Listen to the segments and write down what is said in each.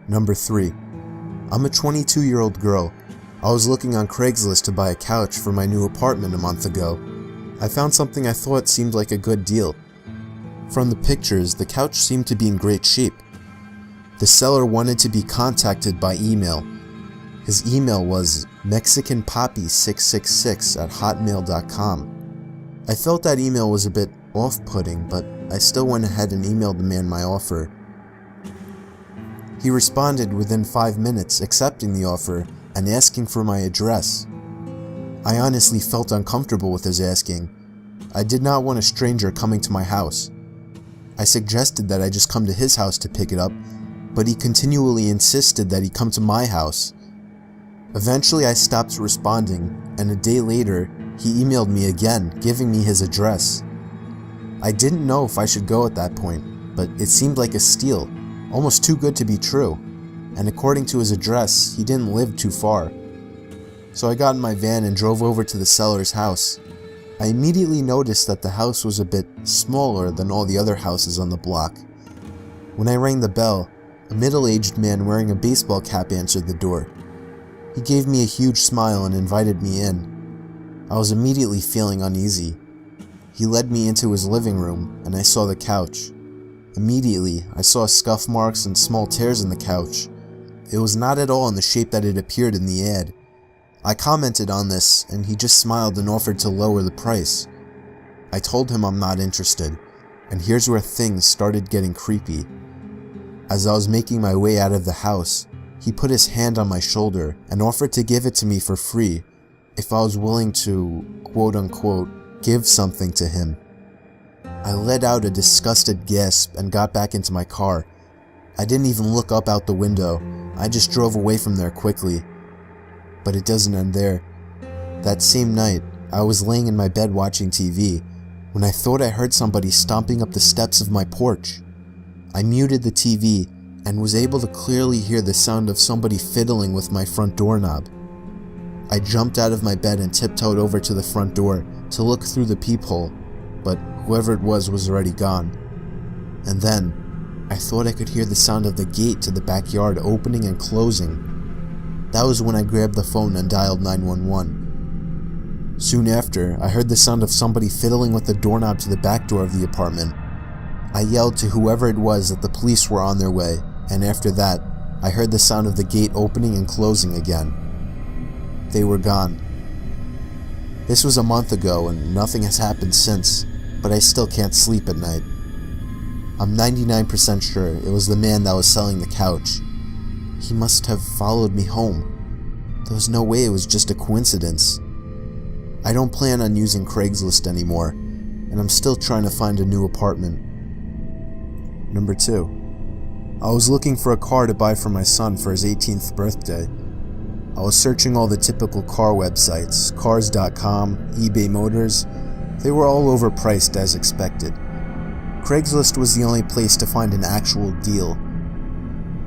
Number 3. I'm a 22-year-old girl. I was looking on Craigslist to buy a couch for my new apartment a month ago. I found something I thought seemed like a good deal. From the pictures, the couch seemed to be in great shape. The seller wanted to be contacted by email. His email was mexicanpoppy666@hotmail.com. I felt that email was a bit off-putting, but I still went ahead and emailed the man my offer. He responded within 5 minutes, accepting the offer and asking for my address. I honestly felt uncomfortable with his asking. I did not want a stranger coming to my house. I suggested that I just come to his house to pick it up, but he continually insisted that he come to my house. Eventually I stopped responding, and a day later, he emailed me again, giving me his address. I didn't know if I should go at that point, but it seemed like a steal, almost too good to be true, and according to his address, he didn't live too far. So I got in my van and drove over to the seller's house. I immediately noticed that the house was a bit smaller than all the other houses on the block. When I rang the bell, a middle-aged man wearing a baseball cap answered the door. He gave me a huge smile and invited me in. I was immediately feeling uneasy. He led me into his living room, and I saw the couch. Immediately, I saw scuff marks and small tears in the couch. It was not at all in the shape that it appeared in the ad. I commented on this, and he just smiled and offered to lower the price. I told him I'm not interested, and here's where things started getting creepy. As I was making my way out of the house, he put his hand on my shoulder and offered to give it to me for free if I was willing to, quote-unquote, give something to him. I let out a disgusted gasp and got back into my car. I didn't even look up out the window. I just drove away from there quickly. But it doesn't end there. That same night, I was laying in my bed watching TV when I thought I heard somebody stomping up the steps of my porch. I muted the TV and was able to clearly hear the sound of somebody fiddling with my front doorknob. I jumped out of my bed and tiptoed over to the front door to look through the peephole, but whoever it was already gone. And then, I thought I could hear the sound of the gate to the backyard opening and closing. That was when I grabbed the phone and dialed 911. Soon after, I heard the sound of somebody fiddling with the doorknob to the back door of the apartment. I yelled to whoever it was that the police were on their way, and after that, I heard the sound of the gate opening and closing again. They were gone. This was a month ago and nothing has happened since, but I still can't sleep at night. I'm 99% sure it was the man that was selling the couch. He must have followed me home. There was no way it was just a coincidence. I don't plan on using Craigslist anymore, and I'm still trying to find a new apartment. Number 2. I was looking for a car to buy for my son for his 18th birthday. I was searching all the typical car websites, cars.com, eBay Motors. They were all overpriced as expected. Craigslist was the only place to find an actual deal.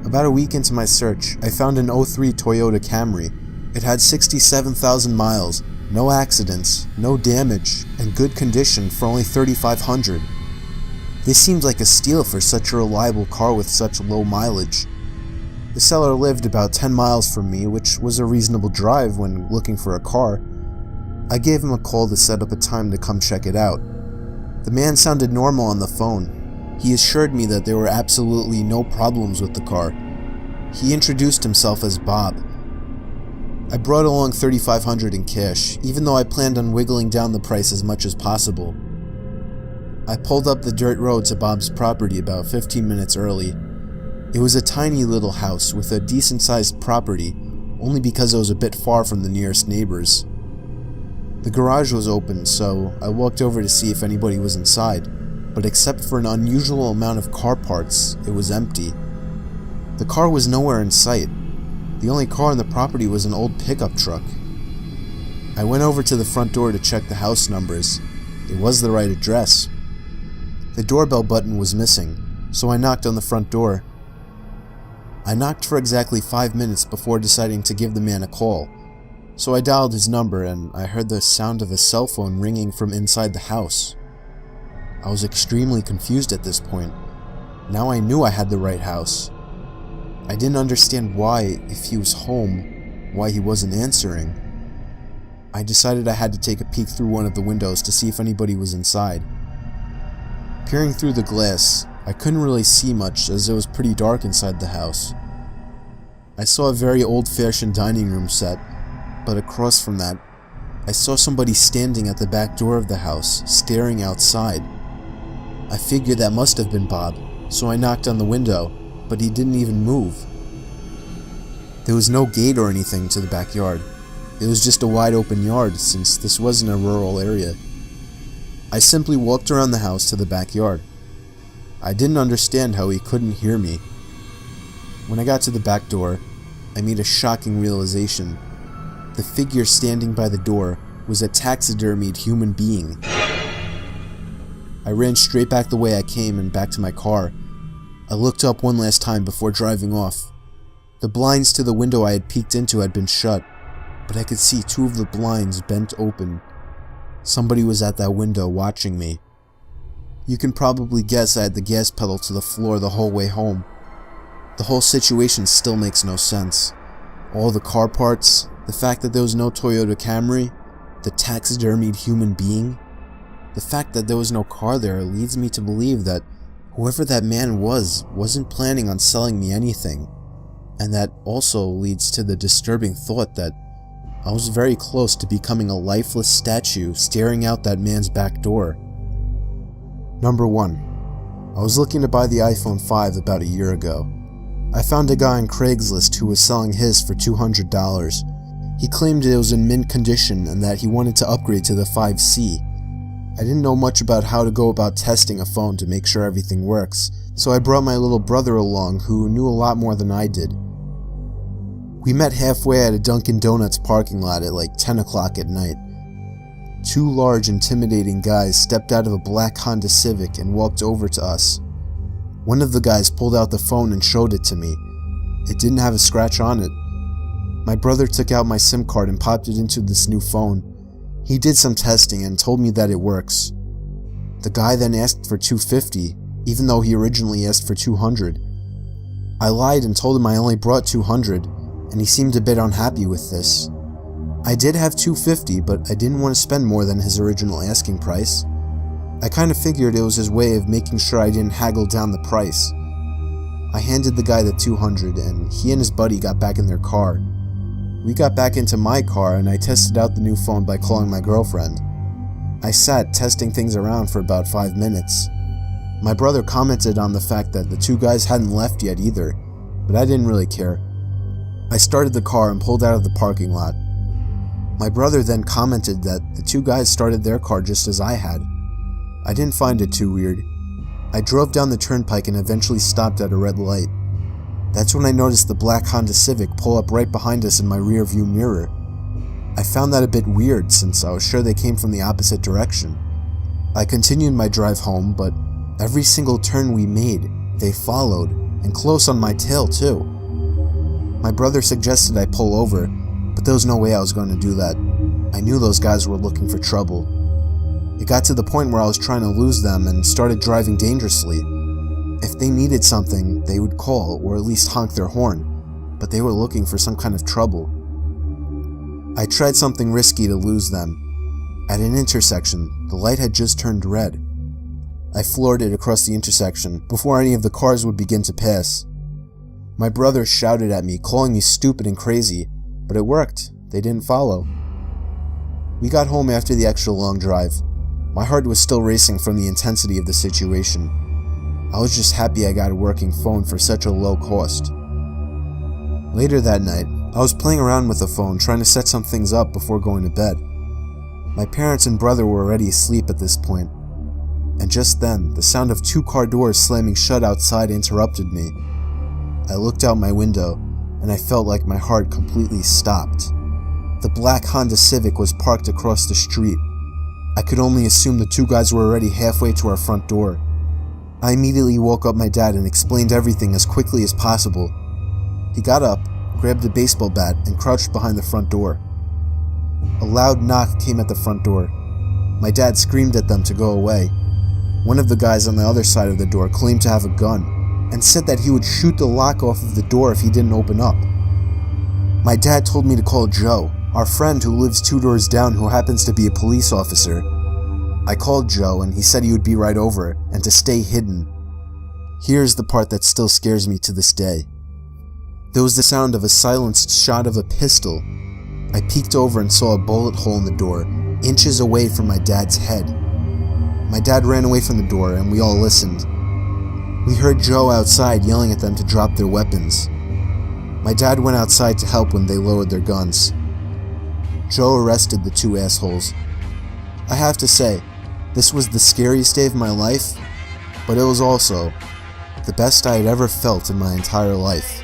About a week into my search, I found an 03 Toyota Camry. It had 67,000 miles, no accidents, no damage, and good condition for only $3,500. This seemed like a steal for such a reliable car with such low mileage. The seller lived about 10 miles from me, which was a reasonable drive when looking for a car. I gave him a call to set up a time to come check it out. The man sounded normal on the phone. He assured me that there were absolutely no problems with the car. He introduced himself as Bob. I brought along $3,500 in cash, even though I planned on wiggling down the price as much as possible. I pulled up the dirt road to Bob's property about 15 minutes early. It was a tiny little house with a decent-sized property, only because it was a bit far from the nearest neighbors. The garage was open, so I walked over to see if anybody was inside, but except for an unusual amount of car parts, it was empty. The car was nowhere in sight. The only car on the property was an old pickup truck. I went over to the front door to check the house numbers. It was the right address. The doorbell button was missing, so I knocked on the front door. I knocked for exactly 5 minutes before deciding to give the man a call. So I dialed his number and I heard the sound of a cell phone ringing from inside the house. I was extremely confused at this point. Now I knew I had the right house. I didn't understand why, if he was home, why he wasn't answering. I decided I had to take a peek through one of the windows to see if anybody was inside. Peering through the glass, I couldn't really see much as it was pretty dark inside the house. I saw a very old-fashioned dining room set, but across from that, I saw somebody standing at the back door of the house, staring outside. I figured that must have been Bob, so I knocked on the window, but he didn't even move. There was no gate or anything to the backyard. It was just a wide open yard since this wasn't a rural area. I simply walked around the house to the backyard. I didn't understand how he couldn't hear me. When I got to the back door, I made a shocking realization. The figure standing by the door was a taxidermied human being. I ran straight back the way I came and back to my car. I looked up one last time before driving off. The blinds to the window I had peeked into had been shut, but I could see two of the blinds bent open. Somebody was at that window watching me. You can probably guess I had the gas pedal to the floor the whole way home. The whole situation still makes no sense. All the car parts, the fact that there was no Toyota Camry, the taxidermied human being. The fact that there was no car there leads me to believe that whoever that man wasn't planning on selling me anything. And that also leads to the disturbing thought that I was very close to becoming a lifeless statue staring out that man's back door. Number 1. I was looking to buy the iPhone 5 about a year ago. I found a guy on Craigslist who was selling his for $200. He claimed it was in mint condition and that he wanted to upgrade to the 5C. I didn't know much about how to go about testing a phone to make sure everything works, so I brought my little brother along who knew a lot more than I did. We met halfway at a Dunkin' Donuts parking lot at like 10 o'clock at night. Two large, intimidating guys stepped out of a black Honda Civic and walked over to us. One of the guys pulled out the phone and showed it to me. It didn't have a scratch on it. My brother took out my SIM card and popped it into this new phone. He did some testing and told me that it works. The guy then asked for $250, even though he originally asked for $200. I lied and told him I only brought $200, and he seemed a bit unhappy with this. I did have $250, but I didn't want to spend more than his original asking price. I kind of figured it was his way of making sure I didn't haggle down the price. I handed the guy the $200, and he and his buddy got back in their car. We got back into my car, and I tested out the new phone by calling my girlfriend. I sat testing things around for about 5 minutes. My brother commented on the fact that the two guys hadn't left yet either, but I didn't really care. I started the car and pulled out of the parking lot. My brother then commented that the two guys started their car just as I had. I didn't find it too weird. I drove down the turnpike and eventually stopped at a red light. That's when I noticed the black Honda Civic pull up right behind us in my rear view mirror. I found that a bit weird since I was sure they came from the opposite direction. I continued my drive home, but every single turn we made, they followed, and close on my tail too. My brother suggested I pull over, but there was no way I was going to do that. I knew those guys were looking for trouble. It got to the point where I was trying to lose them and started driving dangerously. If they needed something, they would call or at least honk their horn, but they were looking for some kind of trouble. I tried something risky to lose them. At an intersection, the light had just turned red. I floored it across the intersection before any of the cars would begin to pass. My brother shouted at me, calling me stupid and crazy, but it worked. They didn't follow. We got home after the extra long drive. My heart was still racing from the intensity of the situation. I was just happy I got a working phone for such a low cost. Later that night, I was playing around with the phone trying to set some things up before going to bed. My parents and brother were already asleep at this point, and just then, the sound of 2 car doors slamming shut outside interrupted me. I looked out my window, and I felt like my heart completely stopped. The black Honda Civic was parked across the street. I could only assume the 2 guys were already halfway to our front door. I immediately woke up my dad and explained everything as quickly as possible. He got up, grabbed a baseball bat, and crouched behind the front door. A loud knock came at the front door. My dad screamed at them to go away. One of the guys on the other side of the door claimed to have a gun. and said that he would shoot the lock off of the door if he didn't open up. My dad told me to call Joe, our friend who lives 2 doors down who happens to be a police officer. I called Joe and he said he would be right over and to stay hidden. Here's the part that still scares me to this day. There was the sound of a silenced shot of a pistol. I peeked over and saw a bullet hole in the door, inches away from my dad's head. My dad ran away from the door and we all listened. We heard Joe outside yelling at them to drop their weapons. My dad went outside to help when they lowered their guns. Joe arrested the 2 assholes. I have to say, this was the scariest day of my life, but it was also the best I had ever felt in my entire life.